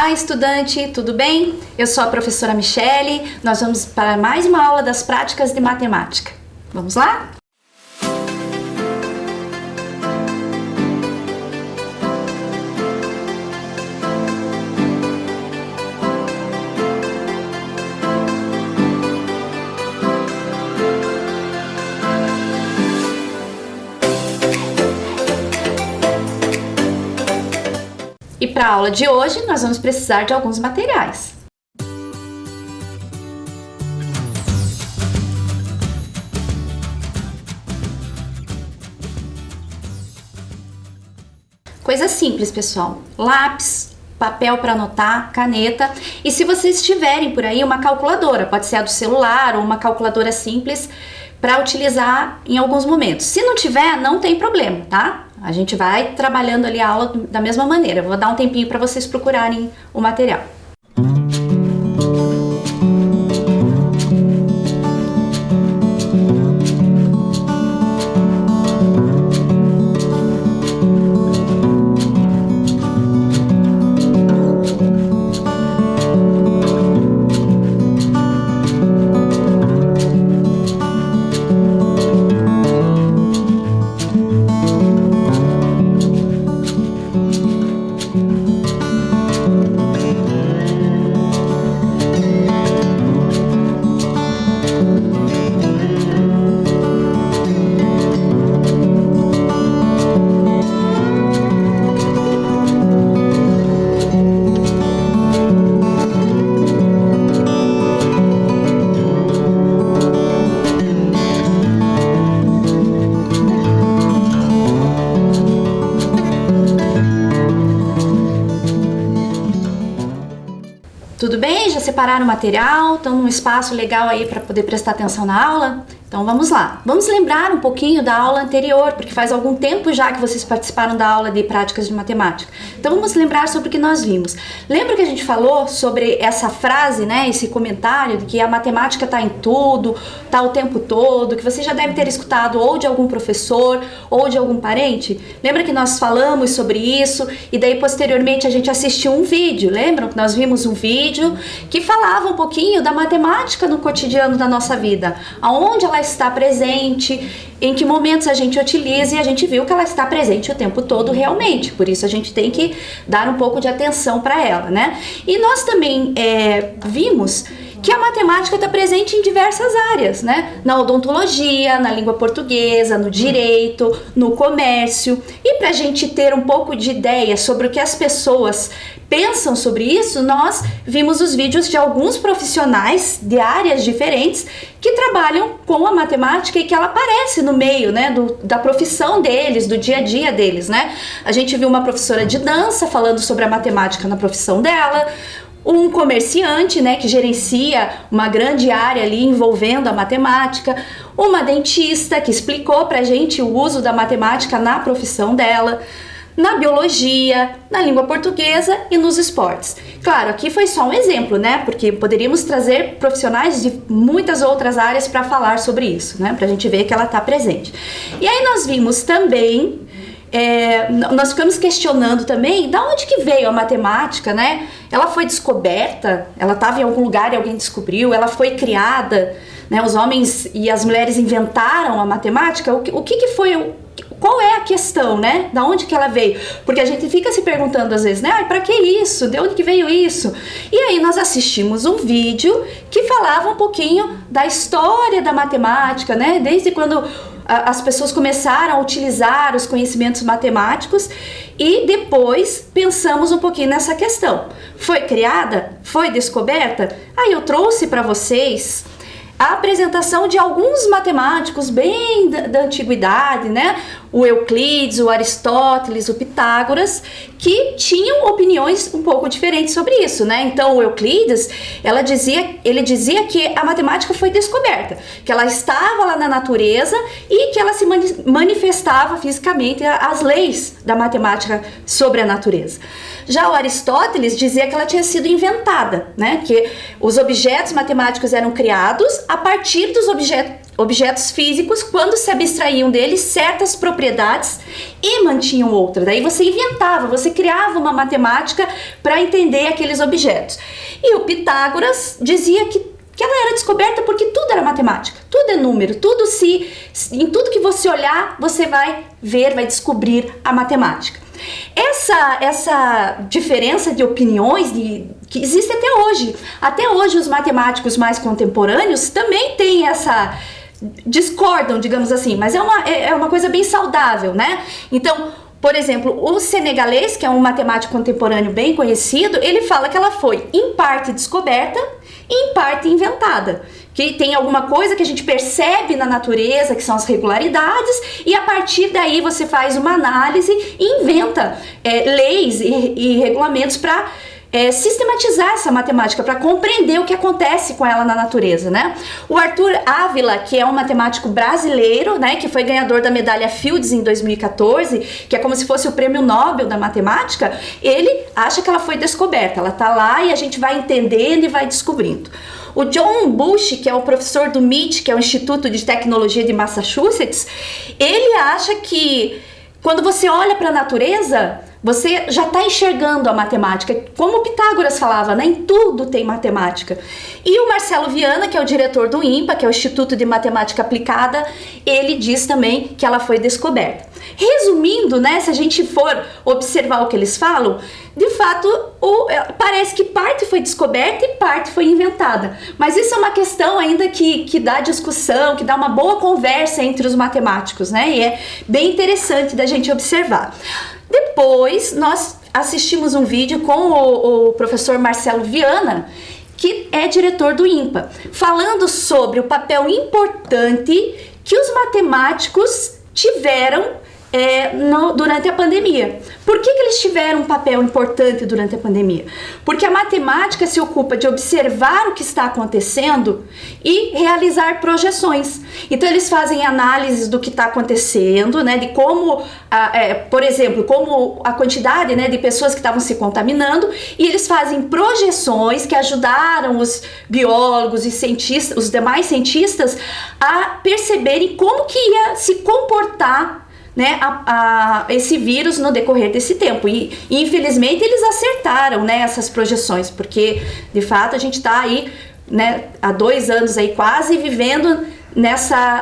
Olá, estudante, tudo bem? Eu sou a professora Michele. Nós vamos para mais uma aula das práticas de matemática. Vamos lá? E para a aula de hoje, nós vamos precisar de alguns materiais. Coisa simples, pessoal. Lápis, papel para anotar, caneta. E se vocês tiverem por aí uma calculadora, pode ser a do celular ou uma calculadora simples para utilizar em alguns momentos. Se não tiver, não tem problema, tá? A gente vai trabalhando ali a aula da mesma maneira. Eu vou dar um tempinho para vocês procurarem o material. Tudo bem? Já separaram o material? Estão num espaço legal aí para poder prestar atenção na aula? Então vamos lá. Vamos lembrar um pouquinho da aula anterior, porque faz algum tempo já que vocês participaram da aula de práticas de matemática. Então vamos lembrar sobre o que nós vimos. Lembra que a gente falou sobre essa frase, né, esse comentário de que a matemática está em tudo, está o tempo todo, que você já deve ter escutado ou de algum professor ou de algum parente? Lembra que nós falamos sobre isso e daí posteriormente a gente assistiu um vídeo? Lembram que nós vimos um vídeo que falava um pouquinho da matemática no cotidiano da nossa vida? Aonde ela está presente, em que momentos a gente utiliza, e a gente viu que ela está presente o tempo todo realmente, por isso a gente tem que dar um pouco de atenção para ela, né? E nós também vimos que a matemática está presente em diversas áreas, né? Na odontologia, na língua portuguesa, no direito, no comércio. E para a gente ter um pouco de ideia sobre o que as pessoas pensam sobre isso, nós vimos os vídeos de alguns profissionais de áreas diferentes que trabalham com a matemática e que ela aparece no meio, né, da profissão deles, do dia a dia deles, né? A gente viu uma professora de dança falando sobre a matemática na profissão dela, um comerciante, né, que gerencia uma grande área ali envolvendo a matemática, uma dentista que explicou pra gente o uso da matemática na profissão dela, na biologia, na língua portuguesa e nos esportes. Claro, aqui foi só um exemplo, né? Porque poderíamos trazer profissionais de muitas outras áreas para falar sobre isso, né? Pra gente ver que ela está presente. E aí nós vimos também, nós ficamos questionando também da onde que veio a matemática, né? Ela foi descoberta, ela estava em algum lugar e alguém descobriu, ela foi criada, né? Os homens e as mulheres inventaram a matemática. O que foi qual é a questão, né? Da onde que ela veio? Porque a gente fica se perguntando às vezes, né? Para que isso? De onde que veio isso? E aí nós assistimos um vídeo que falava um pouquinho da história da matemática, né? Desde quando as pessoas começaram a utilizar os conhecimentos matemáticos e depois pensamos um pouquinho nessa questão. Foi criada? Foi descoberta? Aí eu trouxe para vocês a apresentação de alguns matemáticos bem da antiguidade, né? O Euclides, o Aristóteles, o Pitágoras, que tinham opiniões um pouco diferentes sobre isso, né? Então o Euclides, ele dizia que a matemática foi descoberta, que ela estava lá na natureza e que ela se manifestava fisicamente as leis da matemática sobre a natureza. Já o Aristóteles dizia que ela tinha sido inventada, né? Que os objetos matemáticos eram criados a partir dos objetos objetos físicos, quando se abstraíam deles certas propriedades e mantinham outra. Daí você inventava, você criava uma matemática para entender aqueles objetos. E o Pitágoras dizia que ela era descoberta porque tudo era matemática, tudo é número, em tudo que você olhar, você vai ver, vai descobrir a matemática. Essa diferença de opiniões que existe até hoje. Até hoje os matemáticos mais contemporâneos também têm discordam, digamos assim, mas é uma coisa bem saudável, né? Então, por exemplo, o senegalês, que é um matemático contemporâneo bem conhecido, ele fala que ela foi em parte descoberta e em parte inventada. Que tem alguma coisa que a gente percebe na natureza, que são as regularidades, e a partir daí você faz uma análise e inventa leis e regulamentos para sistematizar essa matemática, para compreender o que acontece com ela na natureza, né? O Arthur Ávila, que é um matemático brasileiro, né, que foi ganhador da medalha Fields em 2014, que é como se fosse o prêmio Nobel da matemática, ele acha que ela foi descoberta, ela tá lá e a gente vai entendendo e vai descobrindo. O John Bush, que é o professor do MIT, que é o Instituto de Tecnologia de Massachusetts, ele acha que quando você olha para a natureza, você já está enxergando a matemática. Como o Pitágoras falava, né? Em tudo tem matemática. E o Marcelo Viana, que é o diretor do INPA, que é o Instituto de Matemática Aplicada, ele diz também que ela foi descoberta. Resumindo, né? Se a gente for observar o que eles falam, de fato, parece que parte foi descoberta e parte foi inventada. Mas isso é uma questão ainda que dá discussão, que dá uma boa conversa entre os matemáticos, né? E é bem interessante da gente observar. Depois, nós assistimos um vídeo com o professor Marcelo Viana, que é diretor do INPA, falando sobre o papel importante que os matemáticos tiveram durante a pandemia. Por que eles tiveram um papel importante durante a pandemia? Porque a matemática se ocupa de observar o que está acontecendo e realizar projeções. Então eles fazem análises do que está acontecendo, né, de como, por exemplo, como a quantidade, né, de pessoas que estavam se contaminando, e eles fazem projeções que ajudaram os biólogos e cientistas, os demais cientistas, a perceberem como que ia se comportar, né, esse vírus no decorrer desse tempo. E infelizmente eles acertaram, né, essas projeções, porque de fato a gente está aí, né, há 2 anos aí quase vivendo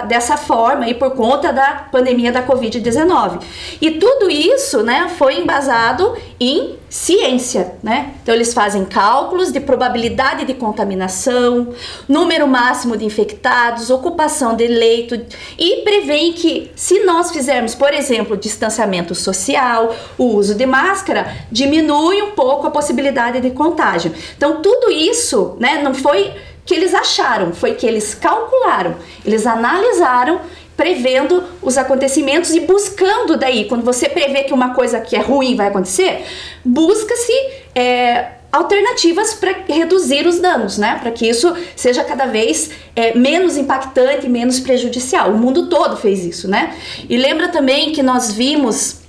dessa forma, e por conta da pandemia da Covid-19. E tudo isso, né, foi embasado em ciência, né? Então eles fazem cálculos de probabilidade de contaminação, número máximo de infectados, ocupação de leito, e preveem que se nós fizermos, por exemplo, distanciamento social, o uso de máscara, diminui um pouco a possibilidade de contágio. Então tudo isso, né, não foi que eles acharam, foi que eles calcularam, eles analisaram, prevendo os acontecimentos e buscando daí, quando você prevê que uma coisa que é ruim vai acontecer, busca-se alternativas para reduzir os danos, né? Para que isso seja cada vez menos impactante, menos prejudicial. O mundo todo fez isso, né? E lembra também que nós vimos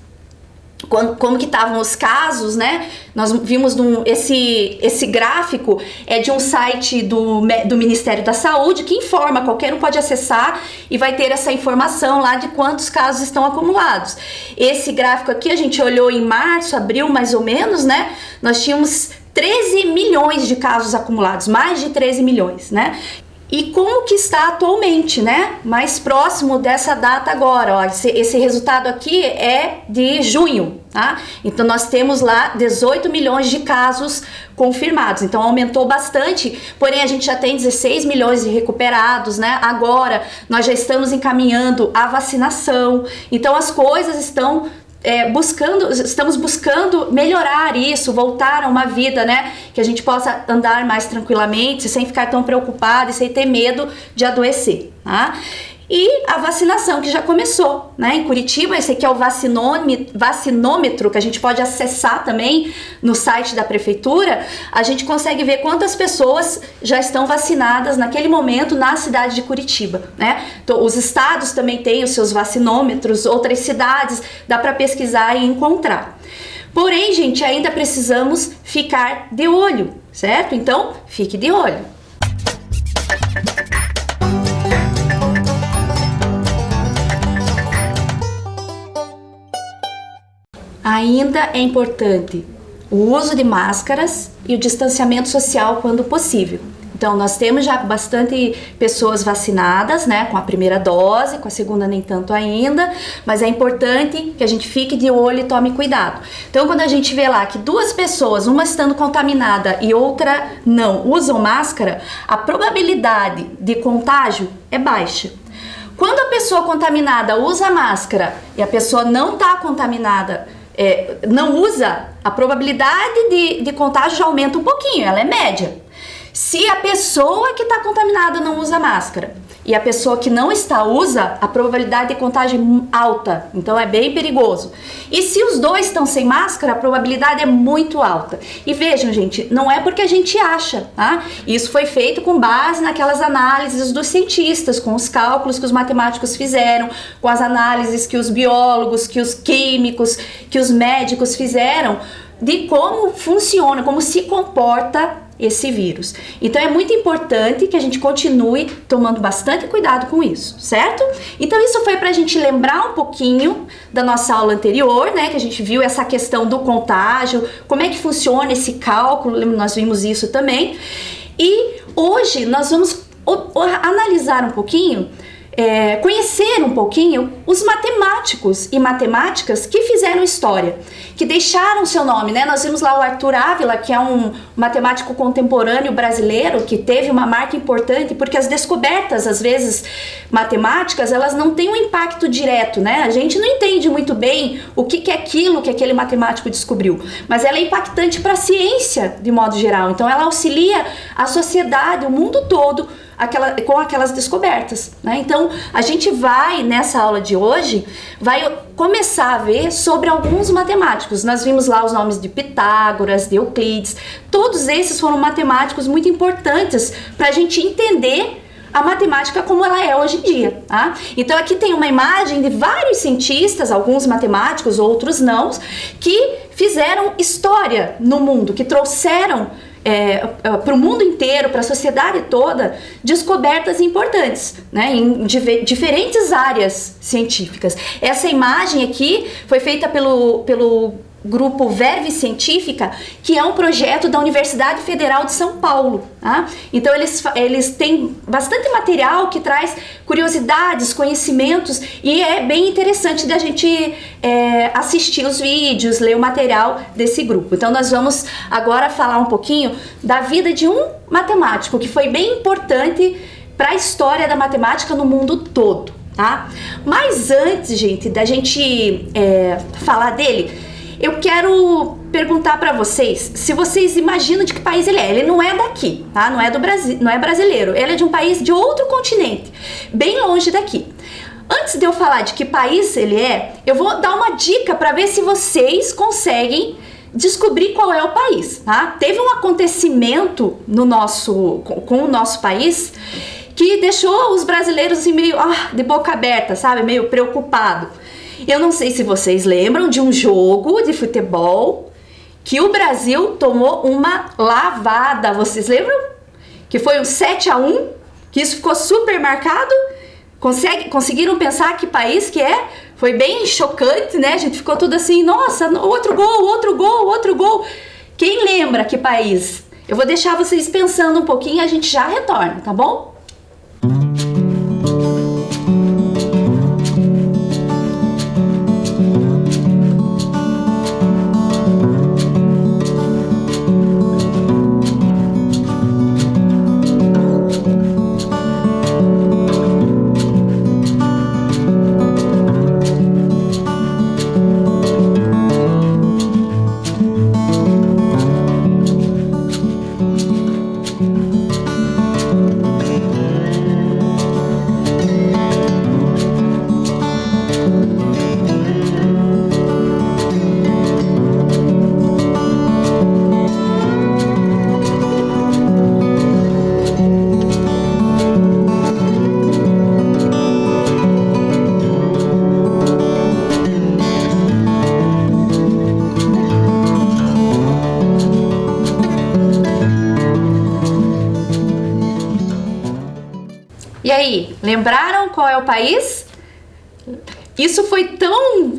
como que estavam os casos, né? Nós vimos esse gráfico de um site do Ministério da Saúde, que informa, qualquer um pode acessar e vai ter essa informação lá de quantos casos estão acumulados. Esse gráfico aqui a gente olhou em março, abril mais ou menos, né? Nós tínhamos 13 milhões de casos acumulados, mais de 13 milhões, né? E como que está atualmente, né? Mais próximo dessa data agora, ó, esse resultado aqui é de junho, tá? Então nós temos lá 18 milhões de casos confirmados, então aumentou bastante, porém a gente já tem 16 milhões de recuperados, né? Agora nós já estamos encaminhando a vacinação, então as coisas estão estamos buscando melhorar isso, voltar a uma vida, né, que a gente possa andar mais tranquilamente, sem ficar tão preocupado e sem ter medo de adoecer, tá? E a vacinação que já começou, né? Em Curitiba, esse aqui é o vacinômetro, que a gente pode acessar também no site da prefeitura. A gente consegue ver quantas pessoas já estão vacinadas naquele momento na cidade de Curitiba, né? Então, os estados também têm os seus vacinômetros, outras cidades, dá para pesquisar e encontrar. Porém, gente, ainda precisamos ficar de olho, certo? Então, fique de olho. ainda é importante o uso de máscaras e o distanciamento social quando possível. Então, nós temos já bastante pessoas vacinadas, né, com a primeira dose, com a segunda nem tanto ainda, mas é importante que a gente fique de olho e tome cuidado. Então, quando a gente vê lá que duas pessoas, uma estando contaminada e outra não, usam máscara, a probabilidade de contágio é baixa. Quando a pessoa contaminada usa máscara e a pessoa não está contaminada, não usa, a probabilidade de contágio já aumenta um pouquinho, ela é média. Se a pessoa que está contaminada não usa máscara e a pessoa que não está usa, a probabilidade de contágio é alta, então é bem perigoso. E se os dois estão sem máscara, a probabilidade é muito alta. E vejam, gente, não é porque a gente acha, tá? Isso foi feito com base naquelas análises dos cientistas, com os cálculos que os matemáticos fizeram, com as análises que os biólogos, que os químicos, que os médicos fizeram, de como funciona, como se comporta esse vírus. Então é muito importante que a gente continue tomando bastante cuidado com isso, certo? Então isso foi pra gente lembrar um pouquinho da nossa aula anterior, né, que a gente viu essa questão do contágio, como é que funciona esse cálculo, nós vimos isso também. E hoje nós vamos analisar um pouquinho, conhecer um pouquinho os matemáticos e matemáticas que fizeram história, que deixaram seu nome, né? Nós vimos lá o Arthur Ávila, que é um matemático contemporâneo brasileiro, que teve uma marca importante, porque as descobertas, às vezes, matemáticas, elas não têm um impacto direto, né? A gente não entende muito bem o que é aquilo que aquele matemático descobriu, mas ela é impactante para a ciência, de modo geral. Então, ela auxilia a sociedade, o mundo todo, com aquelas descobertas, né? Então, a gente vai, nessa aula de hoje, vai começar a ver sobre alguns matemáticos. Nós vimos lá os nomes de Pitágoras, de Euclides, todos esses foram matemáticos muito importantes para a gente entender a matemática como ela é hoje em dia, tá? Então aqui tem uma imagem de vários cientistas, alguns matemáticos, outros não, que fizeram história no mundo, que trouxeram para o mundo inteiro, para a sociedade toda, descobertas importantes, né, em diferentes áreas científicas. Essa imagem aqui foi feita pelo grupo Verve Científica, que é um projeto da Universidade Federal de São Paulo, tá? Então eles têm bastante material que traz curiosidades, conhecimentos, e é bem interessante da gente assistir os vídeos, ler o material desse grupo. Então nós vamos agora falar um pouquinho da vida de um matemático que foi bem importante para a história da matemática no mundo todo, tá? Mas antes, gente, da gente falar dele, eu quero perguntar para vocês se vocês imaginam de que país ele é. Ele não é daqui, tá? Não é do Brasil, não é brasileiro. Ele é de um país de outro continente, bem longe daqui. Antes de eu falar de que país ele é, eu vou dar uma dica para ver se vocês conseguem descobrir qual é o país, tá? Teve um acontecimento com o nosso país que deixou os brasileiros assim meio de boca aberta, sabe? Meio preocupado. Eu não sei se vocês lembram de um jogo de futebol que o Brasil tomou uma lavada. Vocês lembram? Que foi um 7-1, que isso ficou super marcado. Conseguiram pensar que país que é? Foi bem chocante, né? A gente ficou tudo assim, nossa, outro gol, outro gol, outro gol. Quem lembra que país? Eu vou deixar vocês pensando um pouquinho e a gente já retorna, tá bom? E aí, lembraram qual é o país? isso foi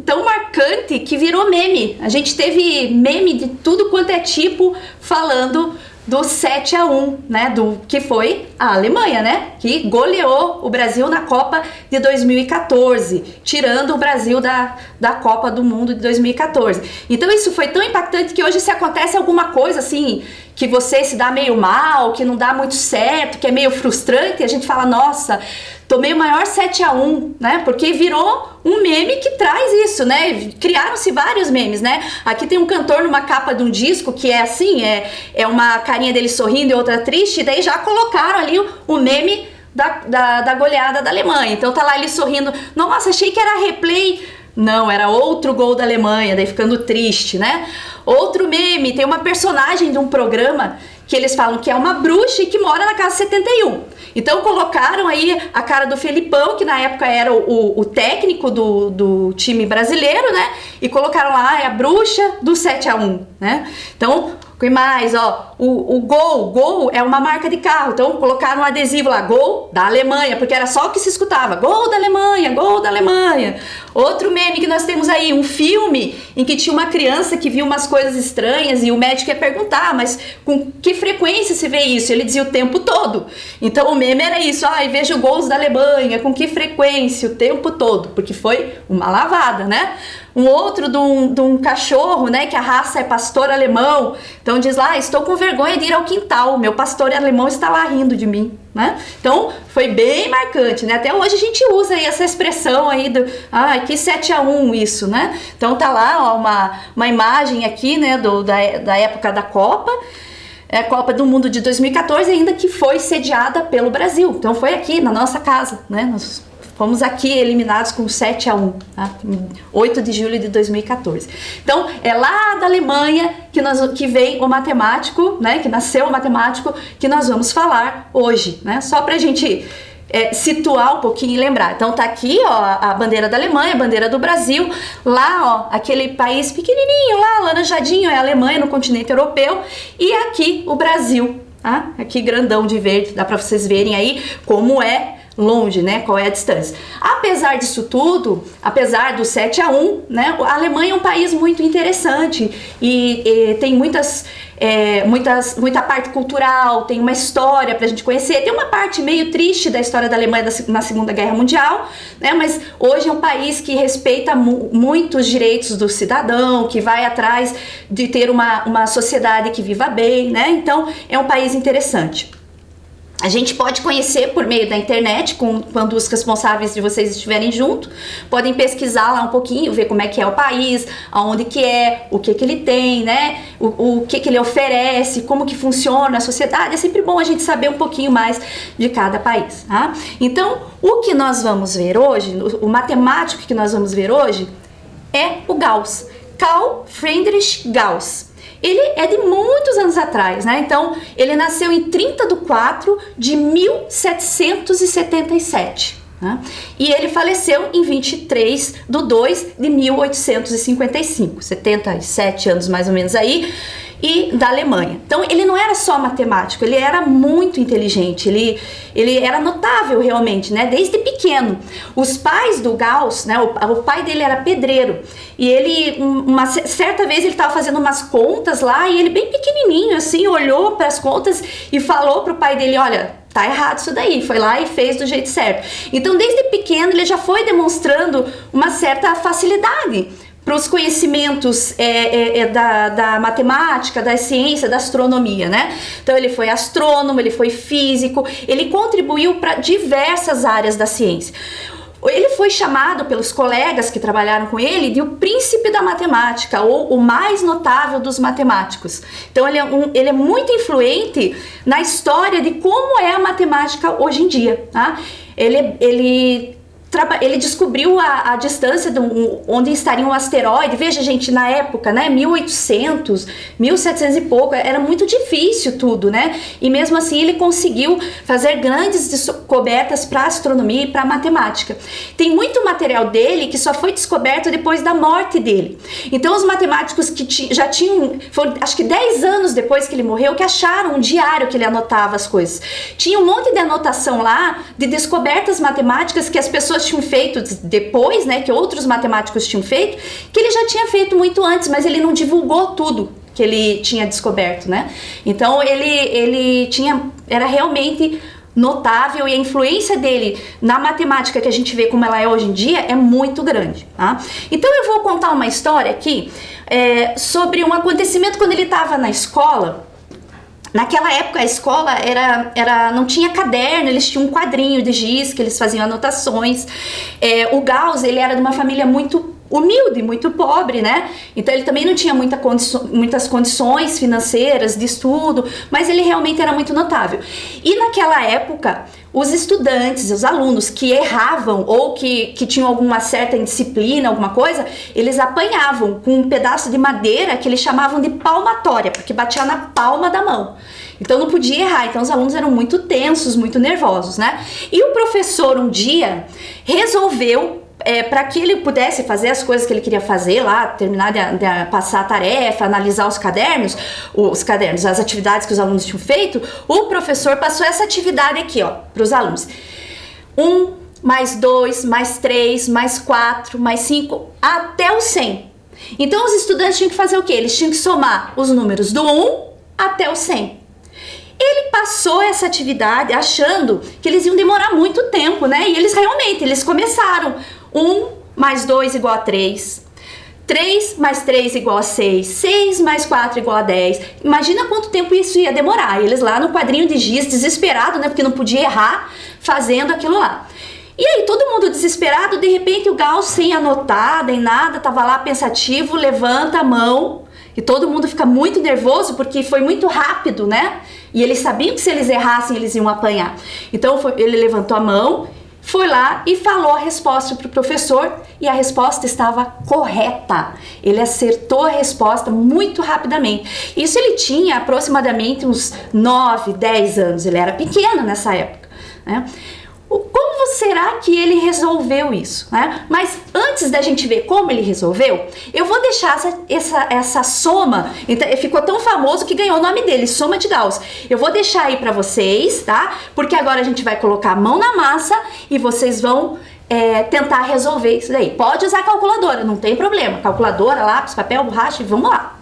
tão marcante que virou meme. A gente teve meme de tudo quanto é tipo falando do 7-1, né, do que foi a Alemanha, né, que goleou o Brasil na Copa de 2014, tirando o Brasil da Copa do Mundo de 2014. Então isso foi tão impactante que hoje, se acontece alguma coisa assim, que você se dá meio mal, que não dá muito certo, que é meio frustrante, a gente fala, nossa, tomei o maior 7-1, né? Porque virou um meme que traz isso, né? Criaram-se vários memes, né? Aqui tem um cantor numa capa de um disco que é assim, é uma carinha dele sorrindo e outra triste, e daí já colocaram ali o meme da goleada da Alemanha. Então tá lá ele sorrindo, nossa, achei que era replay. Não, era outro gol da Alemanha, daí ficando triste, né? Outro meme, tem uma personagem de um programa que eles falam que é uma bruxa e que mora na casa 71. Então colocaram aí a cara do Felipão, que na época era o técnico do time brasileiro, né? E colocaram lá, é a bruxa do 7-1, né? Então, o que mais, ó, o gol é uma marca de carro, então colocaram um adesivo lá, gol da Alemanha, porque era só o que se escutava, gol da Alemanha, gol da Alemanha. Outro meme que nós temos aí, um filme em que tinha uma criança que viu umas coisas estranhas e o médico ia perguntar, mas com que frequência se vê isso? Ele dizia o tempo todo. Então o meme era isso, vejo gols da Alemanha, com que frequência? O tempo todo, porque foi uma lavada, né? Um outro de um cachorro, né, que a raça é pastor alemão, então diz lá, estou com vergonha de ir ao quintal, meu pastor alemão está lá rindo de mim, né? Então foi bem marcante, né? Até hoje a gente usa aí essa expressão aí do, que 7-1 isso, né? Então tá lá, ó, uma imagem aqui, né, da época da Copa, a Copa do Mundo de 2014, ainda que foi sediada pelo Brasil, então foi aqui na nossa casa, né? Nós fomos aqui eliminados com 7-1, tá? 8 de julho de 2014. Então, é lá da Alemanha que vem o matemático, né? Que nasceu o matemático que nós vamos falar hoje, né? Só pra gente situar um pouquinho e lembrar. Então, tá aqui, ó, a bandeira da Alemanha, a bandeira do Brasil. Lá, ó, aquele país pequenininho lá, laranjadinho, é a Alemanha no continente europeu. E aqui o Brasil, tá? Aqui grandão de verde, dá pra vocês verem aí como é longe, né? Qual é a distância. Apesar disso tudo, apesar do 7-1, né? A Alemanha é um país muito interessante e tem muita parte cultural, tem uma história pra gente conhecer, tem uma parte meio triste da história da Alemanha na Segunda Guerra Mundial, né? Mas hoje é um país que respeita muito os direitos do cidadão, que vai atrás de ter uma sociedade que viva bem, né? Então é um país interessante. A gente pode conhecer por meio da internet, quando os responsáveis de vocês estiverem junto, podem pesquisar lá um pouquinho, ver como é que é o país, aonde que é, o que que ele tem, né, o que que ele oferece, como que funciona a sociedade. É sempre bom a gente saber um pouquinho mais de cada país, tá? Então, o que nós vamos ver hoje, o matemático que nós vamos ver hoje, é o Gauss, Carl Friedrich Gauss. Ele é de muitos anos atrás, né? Então, ele nasceu em 30/4 de 1777, né? E ele faleceu em 23/2 de 1855, 77 anos mais ou menos aí, e da Alemanha. Então, ele não era só matemático, ele era muito inteligente, ele era notável realmente, né? Desde pequeno. Os pais do Gauss, né? O pai dele era pedreiro, e ele, certa vez ele estava fazendo umas contas lá, e ele bem pequenininho assim, olhou para as contas e falou pro pai dele, olha, tá errado isso daí, foi lá e fez do jeito certo. Então, desde pequeno, ele já foi demonstrando uma certa facilidade para os conhecimentos da matemática, da ciência, da astronomia, né? Então ele foi astrônomo, ele foi físico, ele contribuiu para diversas áreas da ciência. Ele foi chamado pelos colegas que trabalharam com ele de o príncipe da matemática, ou o mais notável dos matemáticos. Então ele é muito influente na história de como é a matemática hoje em dia, tá? Ele descobriu a distância onde estaria um asteroide. Veja, gente, na época, né, 1800, 1700 e pouco, era muito difícil tudo, né? E mesmo assim ele conseguiu fazer grandes descobertas para astronomia e para matemática. Tem muito material dele que só foi descoberto depois da morte dele. Então os matemáticos que já tinham, acho que 10 anos depois que ele morreu, que acharam um diário que ele anotava as coisas. Tinha um monte de anotação lá de descobertas matemáticas que as pessoas pessoas tinham feito depois, né, que outros matemáticos tinham feito, que ele já tinha feito muito antes, mas ele não divulgou tudo que ele tinha descoberto, né? Então era realmente notável, e a influência dele na matemática que a gente vê como ela é hoje em dia é muito grande, tá? Então eu vou contar uma história aqui sobre um acontecimento quando ele estava na escola. Naquela época a escola não tinha caderno, eles tinham um quadrinho de giz que eles faziam anotações. O Gauss, ele era de uma família muito humilde, muito pobre, né? Então ele também não tinha muitas condições financeiras de estudo, mas ele realmente era muito notável. E naquela época, os estudantes, os alunos que erravam ou que tinham alguma certa indisciplina, alguma coisa, eles apanhavam com um pedaço de madeira que eles chamavam de palmatória, porque batia na palma da mão. Então não podia errar, então os alunos eram muito tensos, muito nervosos, né? E o professor um dia resolveu, para que ele pudesse fazer as coisas que ele queria fazer lá, terminar de passar a tarefa, analisar os cadernos, as atividades que os alunos tinham feito, o professor passou essa atividade aqui, ó, para os alunos. 1, mais 2, mais 3, mais 4, mais 5, até o 100. Então os estudantes tinham que fazer o quê? Eles tinham que somar os números do 1 até o 100. Ele passou essa atividade achando que eles iam demorar muito tempo, né? E eles começaram. 1 mais 2 igual a 3. 3 mais 3 igual a 6. 6 mais 4 igual a 10. Imagina quanto tempo isso ia demorar. Eles lá no quadrinho de giz, desesperado, né? Porque não podia errar fazendo aquilo lá. E aí, todo mundo desesperado, de repente o Gauss, sem anotar, nem nada, tava lá pensativo, levanta a mão. E todo mundo fica muito nervoso porque foi muito rápido, né? E eles sabiam que se eles errassem, eles iam apanhar. Então ele levantou a mão, foi lá e falou a resposta para o professor, e a resposta estava correta. Ele acertou a resposta muito rapidamente. Isso ele tinha aproximadamente uns 9, 10 anos, ele era pequeno nessa época, né? Como será que ele resolveu isso, né? Mas antes da gente ver como ele resolveu, eu vou deixar essa soma, então, ficou tão famoso que ganhou o nome dele, soma de Gauss. Eu vou deixar aí pra vocês, tá? Porque agora a gente vai colocar a mão na massa e vocês vão tentar resolver isso daí. Pode usar calculadora, não tem problema. Calculadora, lápis, papel, borracha e vamos lá.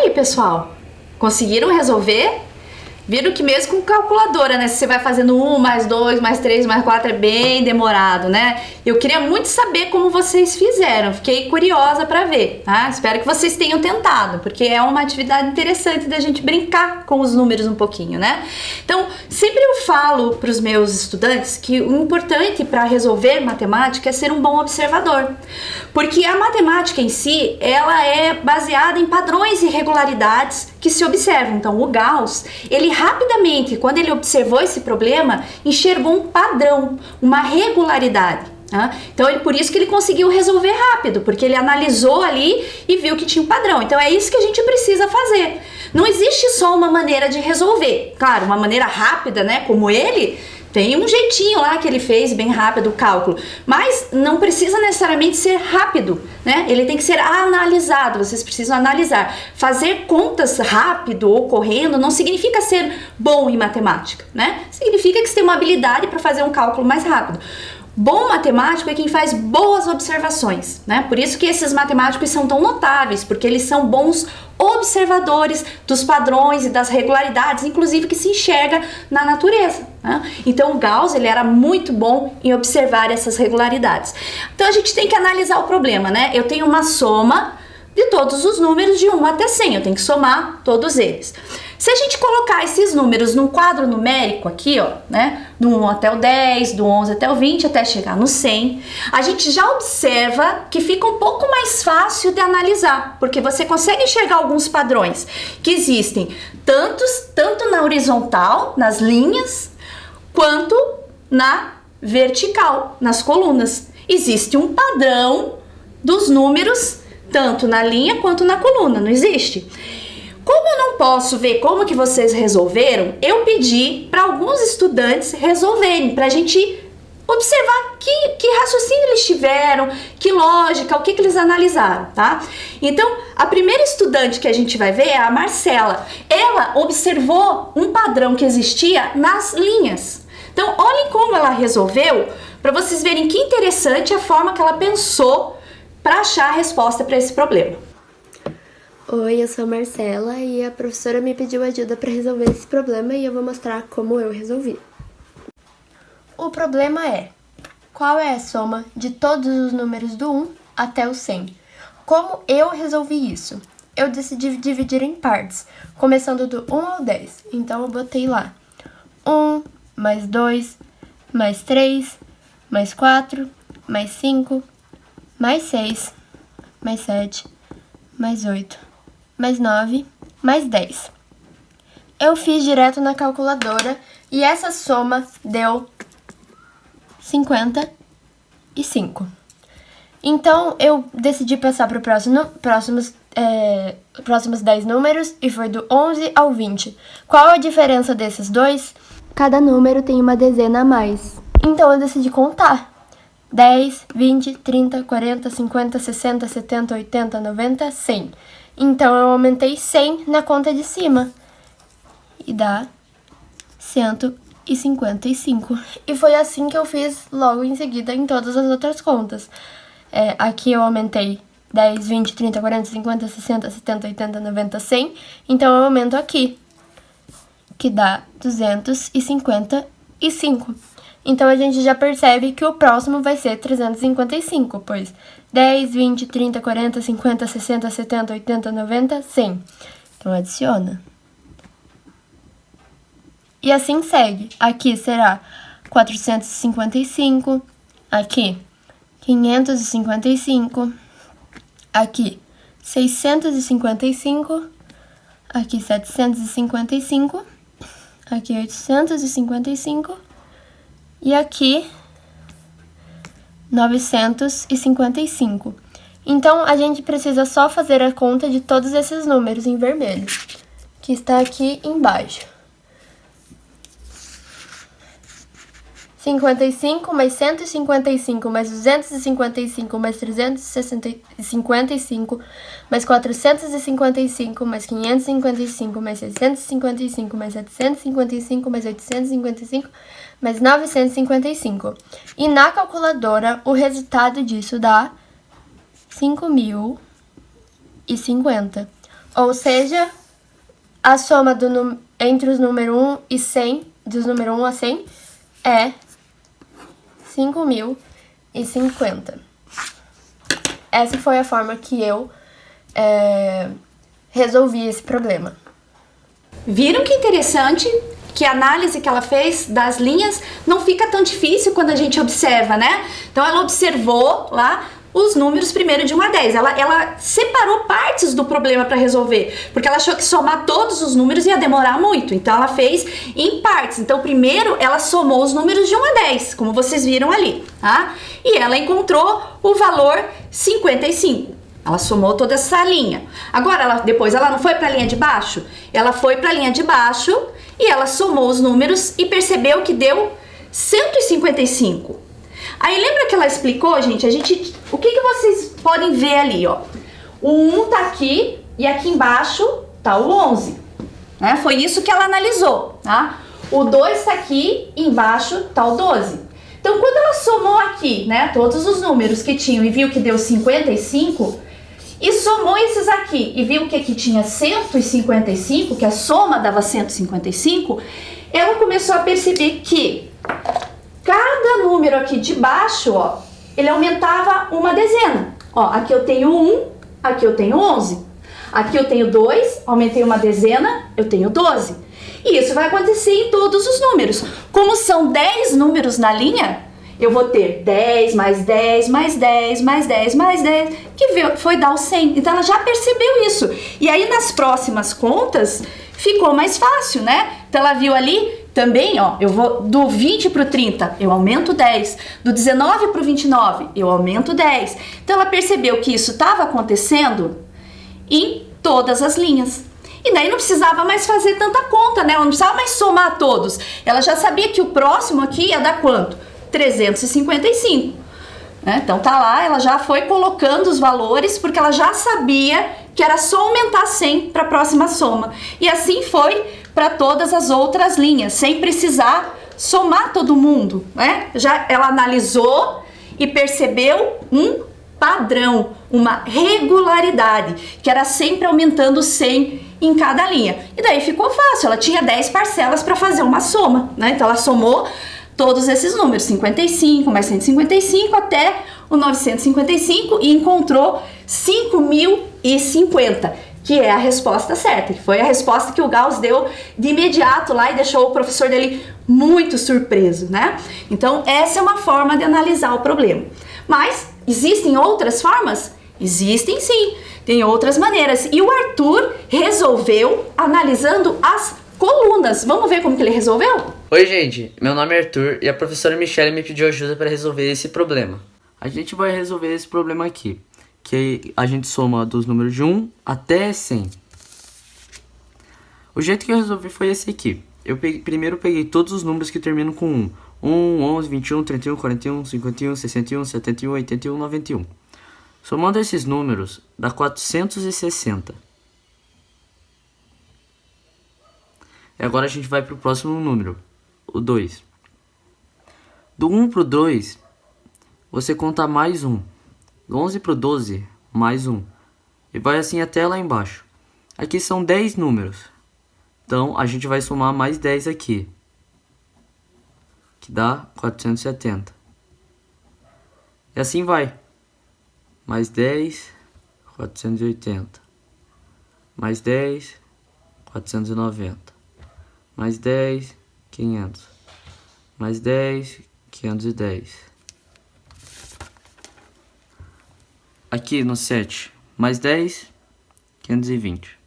aí, pessoal? Conseguiram resolver? Viram que mesmo com calculadora, né? Se você vai fazendo 1, mais 2, mais 3, mais 4, é bem demorado, né? Eu queria muito saber como vocês fizeram. Fiquei curiosa para ver, tá? Espero que vocês tenham tentado, porque é uma atividade interessante da gente brincar com os números um pouquinho, né? Então, sempre eu falo para os meus estudantes que o importante para resolver matemática é ser um bom observador. Porque a matemática em si, ela é baseada em padrões e regularidades que se observam. Então, o Gauss, ele rapidamente, quando ele observou esse problema, enxergou um padrão, uma regularidade. Então, por isso que ele conseguiu resolver rápido, porque ele analisou ali e viu que tinha um padrão. Então, é isso que a gente precisa fazer. Não existe só uma maneira de resolver. Claro, uma maneira rápida, né, como ele, tem um jeitinho lá que ele fez bem rápido o cálculo, mas não precisa necessariamente ser rápido, né? Ele tem que ser analisado, vocês precisam analisar. Fazer contas rápido ou correndo não significa ser bom em matemática, né? Significa que você tem uma habilidade para fazer um cálculo mais rápido. Bom matemático é quem faz boas observações, né? Por isso que esses matemáticos são tão notáveis, porque eles são bons observadores dos padrões e das regularidades, inclusive que se enxerga na natureza, né? Então o Gauss, ele era muito bom em observar essas regularidades. Então a gente tem que analisar o problema, né? Eu tenho uma soma de todos os números de 1 até 100, eu tenho que somar todos eles. Se a gente colocar esses números num quadro numérico aqui, ó, né, do 1 até o 10, do 11 até o 20, até chegar no 100, a gente já observa que fica um pouco mais fácil de analisar, porque você consegue enxergar alguns padrões que existem tanto na horizontal, nas linhas, quanto na vertical, nas colunas. Existe um padrão dos números tanto na linha quanto na coluna, não existe? Como eu não posso ver como que vocês resolveram, eu pedi para alguns estudantes resolverem, para a gente observar que raciocínio eles tiveram, que lógica, o que eles analisaram, tá? Então, a primeira estudante que a gente vai ver é a Marcela. Ela observou um padrão que existia nas linhas. Então, olhem como ela resolveu, para vocês verem que interessante a forma que ela pensou para achar a resposta para esse problema. Oi, eu sou a Marcela e a professora me pediu ajuda para resolver esse problema e eu vou mostrar como eu resolvi. O problema é: qual é a soma de todos os números do 1 até o 100? Como eu resolvi isso? Eu decidi dividir em partes, começando do 1 ao 10. Então eu botei lá 1, mais 2, mais 3, mais 4, mais 5, mais 6, mais 7, mais 8, mais 9, mais 10. Eu fiz direto na calculadora e essa soma deu 55. Então, eu decidi passar para próximos 10 números e foi do 11 ao 20. Qual a diferença desses dois? Cada número tem uma dezena a mais. Então, eu decidi contar. 10, 20, 30, 40, 50, 60, 70, 80, 90, 100. Então, eu aumentei 100 na conta de cima. E dá 155. E foi assim que eu fiz logo em seguida em todas as outras contas. Aqui eu aumentei 10, 20, 30, 40, 50, 60, 70, 80, 90, 100. Então, eu aumento aqui, que dá 255. Então, a gente já percebe que o próximo vai ser 355, pois 10, 20, 30, 40, 50, 60, 70, 80, 90, 100. Então, adiciona. E assim segue. Aqui será 455, aqui 555, aqui 655, aqui 755, aqui 855 e aqui 955. Então, a gente precisa só fazer a conta de todos esses números em vermelho, que está aqui embaixo. 55 mais 155 mais 255 mais 355 mais 455 mais 555 mais 655 mais 755 mais 855 mais 955. E na calculadora, o resultado disso dá 5.050. Ou seja, a soma entre os números 1 e 100, dos números 1 a 100, é 5.050. Essa foi a forma que eu resolvi esse problema. Viram que interessante? Que a análise que ela fez das linhas não fica tão difícil quando a gente observa, né? Então ela observou lá os números primeiro de 1 a 10. Ela separou partes do problema para resolver, porque ela achou que somar todos os números ia demorar muito. Então ela fez em partes. Então primeiro ela somou os números de 1 a 10, como vocês viram ali, tá? E ela encontrou o valor 55. Ela somou toda essa linha. Agora, depois ela não foi para a linha de baixo? Ela foi para a linha de baixo e ela somou os números e percebeu que deu 155. Aí lembra que ela explicou, gente? O que vocês podem ver ali, ó? O 1 tá aqui e aqui embaixo tá o 11. Né? Foi isso que ela analisou, tá? O 2 tá aqui e embaixo tá o 12. Então, quando ela somou aqui, né, todos os números que tinham e viu que deu 55... e somou esses aqui e viu que aqui tinha 155, que a soma dava 155, ela começou a perceber que cada número aqui de baixo, ó, ele aumentava uma dezena. Ó, aqui eu tenho 1, aqui eu tenho 11. Aqui eu tenho 2, aumentei uma dezena, eu tenho 12. E isso vai acontecer em todos os números. Como são 10 números na linha, eu vou ter 10, mais 10, mais 10, mais 10, mais 10, que foi dar o 100. Então ela já percebeu isso. E aí nas próximas contas ficou mais fácil, né? Então ela viu ali também, ó, eu vou do 20 para o 30, eu aumento 10. Do 19 para o 29, eu aumento 10. Então ela percebeu que isso estava acontecendo em todas as linhas. E daí não precisava mais fazer tanta conta, né? Ela não precisava mais somar todos. Ela já sabia que o próximo aqui ia dar quanto? 355. Né? Então tá lá, ela já foi colocando os valores porque ela já sabia que era só aumentar 100 para a próxima soma. E assim foi para todas as outras linhas, sem precisar somar todo mundo, né? Já ela analisou e percebeu um padrão, uma regularidade, que era sempre aumentando 100 em cada linha. E daí ficou fácil, ela tinha 10 parcelas para fazer uma soma, né? Então ela somou todos esses números, 55 mais 155 até o 955 e encontrou 5.050, que é a resposta certa, que foi a resposta que o Gauss deu de imediato lá e deixou o professor dele muito surpreso, né? Então essa é uma forma de analisar o problema. Mas existem outras formas? Existem sim, tem outras maneiras. E o Arthur resolveu analisando as colunas. Vamos ver como que ele resolveu? Oi gente, meu nome é Arthur e a professora Michelle me pediu ajuda para resolver esse problema. A gente vai resolver esse problema aqui, que a gente soma dos números de 1 até 100. O jeito que eu resolvi foi esse aqui. Primeiro peguei todos os números que terminam com 1. 1, 11, 21, 31, 41, 51, 61, 71, 81, 91. Somando esses números, dá 460. E agora a gente vai para o próximo número, o 2. Do 1 para o 2, você conta mais 1. Do 11 para o 12, mais 1. E vai assim até lá embaixo. Aqui são 10 números. Então a gente vai somar mais 10 aqui, que dá 470. E assim vai. Mais 10, 480. Mais 10, 490. Mais 10, 500. Mais 10, 510. Aqui no 7, mais 10, 520.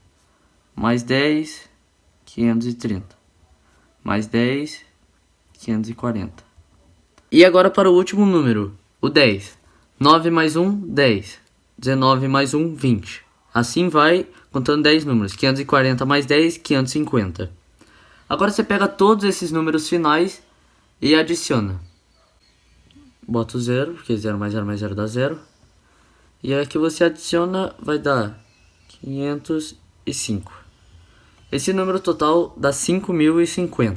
Mais 10, 530. Mais 10, 540. E agora para o último número, o 10. 9 mais 1, 10. 19 mais 1, 20. Assim vai, contando 10 números. 540 mais 10, 550. Agora você pega todos esses números finais e adiciona. Bota o 0, porque 0 mais 0 mais 0 dá 0. E aqui você adiciona, vai dar 505. Esse número total dá 5.050.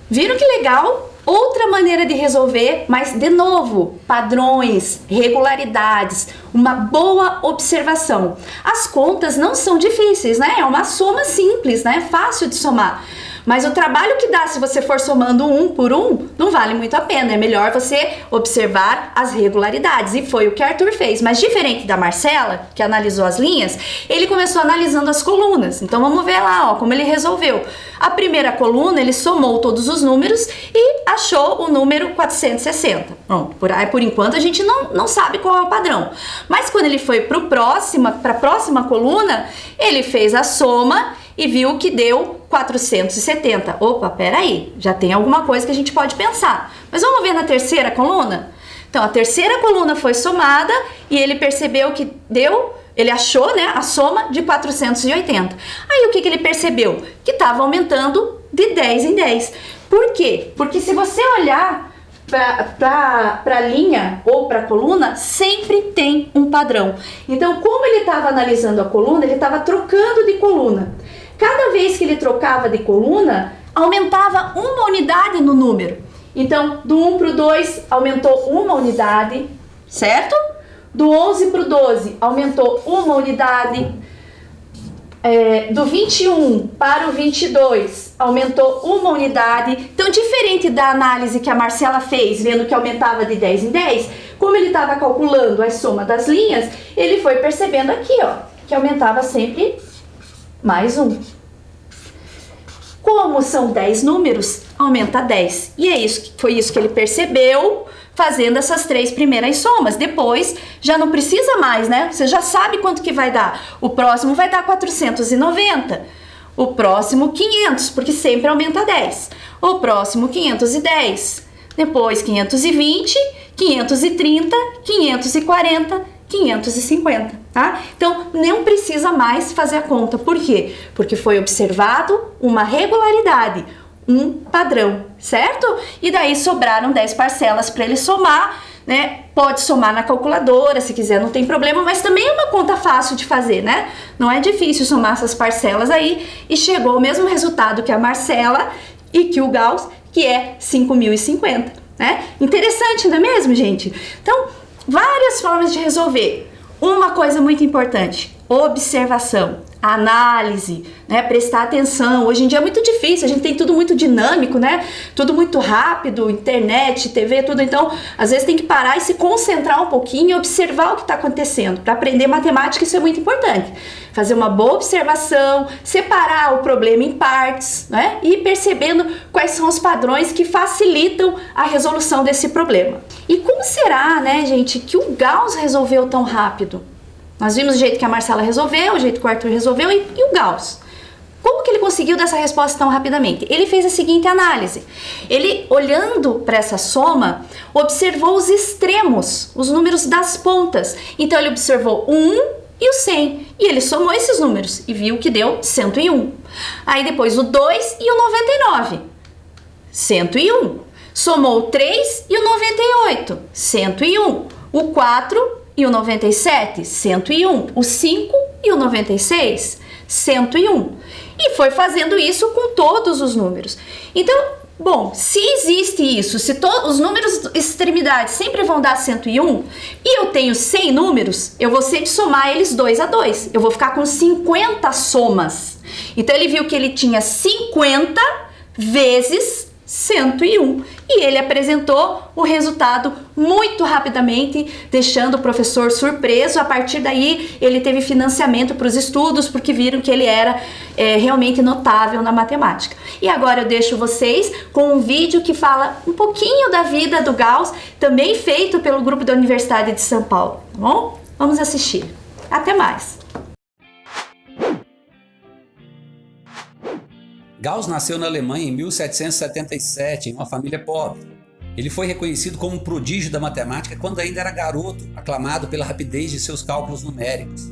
Viram que legal? Outra maneira de resolver, mas de novo, padrões, regularidades, uma boa observação. As contas não são difíceis, né? É uma soma simples, né? Fácil de somar. Mas o trabalho que dá se você for somando um por um, não vale muito a pena. É melhor você observar as regularidades. E foi o que Arthur fez. Mas diferente da Marcela, que analisou as linhas, ele começou analisando as colunas. Então vamos ver lá, ó, como ele resolveu. A primeira coluna, ele somou todos os números e achou o número 460. Pronto, por enquanto a gente não sabe qual é o padrão. Mas quando ele foi para a próxima coluna, ele fez a soma e viu que deu 470. Opa, peraí, já tem alguma coisa que a gente pode pensar. Mas vamos ver na terceira coluna? Então, a terceira coluna foi somada e ele percebeu que ele achou, né, a soma de 480. Aí o que ele percebeu? Que estava aumentando de 10 em 10. Por quê? Porque se você olhar para a linha ou para a coluna, sempre tem um padrão. Então, como ele estava analisando a coluna, ele estava trocando de coluna. Cada vez que ele trocava de coluna, aumentava uma unidade no número. Então, do 1 para o 2, aumentou uma unidade, certo? Do 11 para o 12, aumentou uma unidade. Do 21 para o 22, aumentou uma unidade. Então, diferente da análise que a Marcela fez, vendo que aumentava de 10 em 10, como ele estava calculando a soma das linhas, ele foi percebendo aqui, ó, que aumentava sempre mais um. Como são 10 números, aumenta 10. E foi isso que ele percebeu fazendo essas 3 primeiras somas. Depois, já não precisa mais, né? Você já sabe quanto que vai dar. O próximo vai dar 490. O próximo 500, porque sempre aumenta 10. O próximo 510. Depois 520, 530, 540, 550, tá? Então, não precisa mais fazer a conta. Por quê? Porque foi observado uma regularidade, um padrão, certo? E daí sobraram 10 parcelas para ele somar, né? Pode somar na calculadora, se quiser, não tem problema, mas também é uma conta fácil de fazer, né? Não é difícil somar essas parcelas aí e chegou ao mesmo resultado que a Marcela e que o Gauss, que é 5.050, né? Interessante, não é mesmo, gente? Então, várias formas de resolver. Uma coisa muito importante, observação, análise, né? Prestar atenção. Hoje em dia é muito difícil, a gente tem tudo muito dinâmico, né? Tudo muito rápido, internet, TV, tudo. Então, às vezes tem que parar e se concentrar um pouquinho e observar o que está acontecendo. Para aprender matemática, isso é muito importante. Fazer uma boa observação, separar o problema em partes, né? E ir percebendo quais são os padrões que facilitam a resolução desse problema. E como será, né, gente, que o Gauss resolveu tão rápido? Nós vimos o jeito que a Marcela resolveu, o jeito que o Arthur resolveu e o Gauss. Como que ele conseguiu dar essa resposta tão rapidamente? Ele fez a seguinte análise. Ele, olhando para essa soma, observou os extremos, os números das pontas. Então, ele observou o 1 e o 100. E ele somou esses números e viu que deu 101. Aí, depois, o 2 e o 99. 101. Somou o 3 e o 98. 101. O 4 e o 97, 101. O 5 e o 96, 101. E foi fazendo isso com todos os números. Então, bom, se existe isso, se os números extremidades sempre vão dar 101 e eu tenho 100 números, eu vou sempre somar eles 2 a 2. Eu vou ficar com 50 somas. Então, ele viu que ele tinha 50 vezes 101 e ele apresentou o resultado muito rapidamente, deixando o professor surpreso. A partir daí ele teve financiamento para os estudos, porque viram que ele era realmente notável na matemática. E agora eu deixo vocês com um vídeo que fala um pouquinho da vida do Gauss, também feito pelo grupo da Universidade de São Paulo, tá bom? Vamos assistir. Até mais! Gauss nasceu na Alemanha em 1777, em uma família pobre. Ele foi reconhecido como um prodígio da matemática quando ainda era garoto, aclamado pela rapidez de seus cálculos numéricos.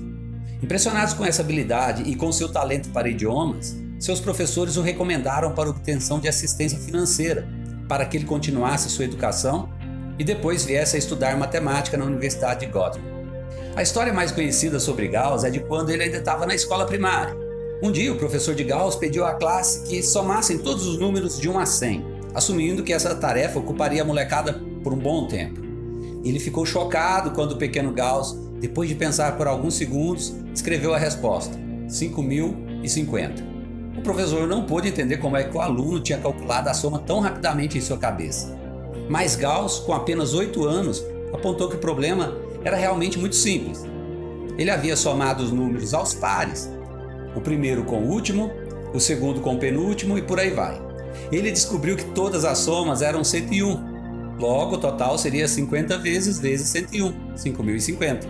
Impressionados com essa habilidade e com seu talento para idiomas, seus professores o recomendaram para a obtenção de assistência financeira, para que ele continuasse sua educação e depois viesse a estudar matemática na Universidade de Göttingen. A história mais conhecida sobre Gauss é de quando ele ainda estava na escola primária. Um dia, o professor de Gauss pediu à classe que somassem todos os números de 1 a 100. assumindo que essa tarefa ocuparia a molecada por um bom tempo. Ele ficou chocado quando o pequeno Gauss, depois de pensar por alguns segundos, escreveu a resposta: 5.050. O professor não pôde entender como é que o aluno tinha calculado a soma tão rapidamente em sua cabeça. Mas Gauss, com apenas 8 anos, apontou que o problema era realmente muito simples. Ele havia somado os números aos pares, o primeiro com o último, o segundo com o penúltimo e por aí vai. Ele descobriu que todas as somas eram 101. Logo, o total seria 50 vezes 101, 5.050.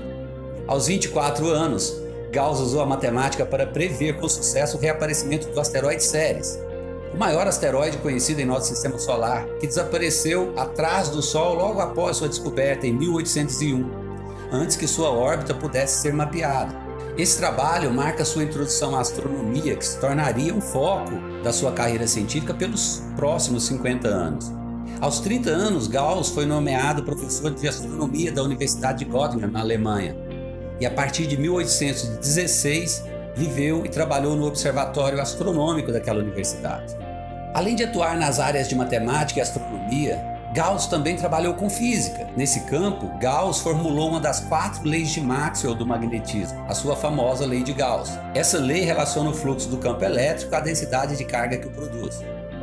Aos 24 anos, Gauss usou a matemática para prever com sucesso o reaparecimento do asteroide Ceres, o maior asteroide conhecido em nosso sistema solar, que desapareceu atrás do Sol logo após sua descoberta em 1801, antes que sua órbita pudesse ser mapeada. Esse trabalho marca sua introdução à astronomia, que se tornaria um foco da sua carreira científica pelos próximos 50 anos. Aos 30 anos, Gauss foi nomeado professor de astronomia da Universidade de Göttingen, na Alemanha, e a partir de 1816 viveu e trabalhou no observatório astronômico daquela universidade. Além de atuar nas áreas de matemática e astronomia, Gauss também trabalhou com física. Nesse campo, Gauss formulou uma das 4 leis de Maxwell do magnetismo, a sua famosa lei de Gauss. Essa lei relaciona o fluxo do campo elétrico à densidade de carga que o produz.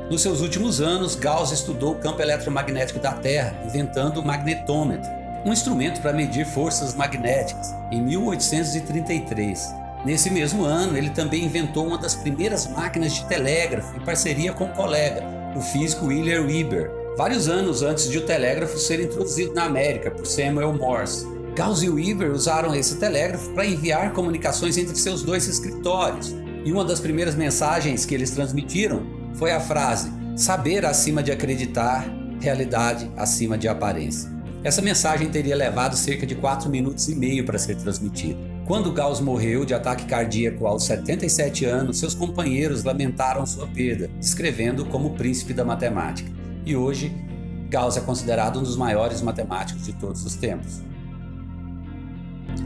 Nos seus últimos anos, Gauss estudou o campo eletromagnético da Terra, inventando o magnetômetro, um instrumento para medir forças magnéticas, em 1833. Nesse mesmo ano, ele também inventou uma das primeiras máquinas de telégrafo em parceria com um colega, o físico William Weber, vários anos antes de o telégrafo ser introduzido na América por Samuel Morse. Gauss e Weber usaram esse telégrafo para enviar comunicações entre seus 2 escritórios, e uma das primeiras mensagens que eles transmitiram foi a frase: saber acima de acreditar, realidade acima de aparência. Essa mensagem teria levado cerca de 4 minutos e meio para ser transmitida. Quando Gauss morreu de ataque cardíaco aos 77 anos, seus companheiros lamentaram sua perda, descrevendo-o como o príncipe da matemática. E hoje, Gauss é considerado um dos maiores matemáticos de todos os tempos.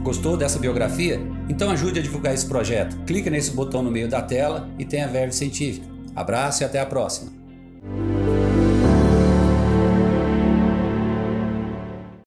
Gostou dessa biografia? Então ajude a divulgar esse projeto. Clique nesse botão no meio da tela e tenha verve científica. Abraço e até a próxima!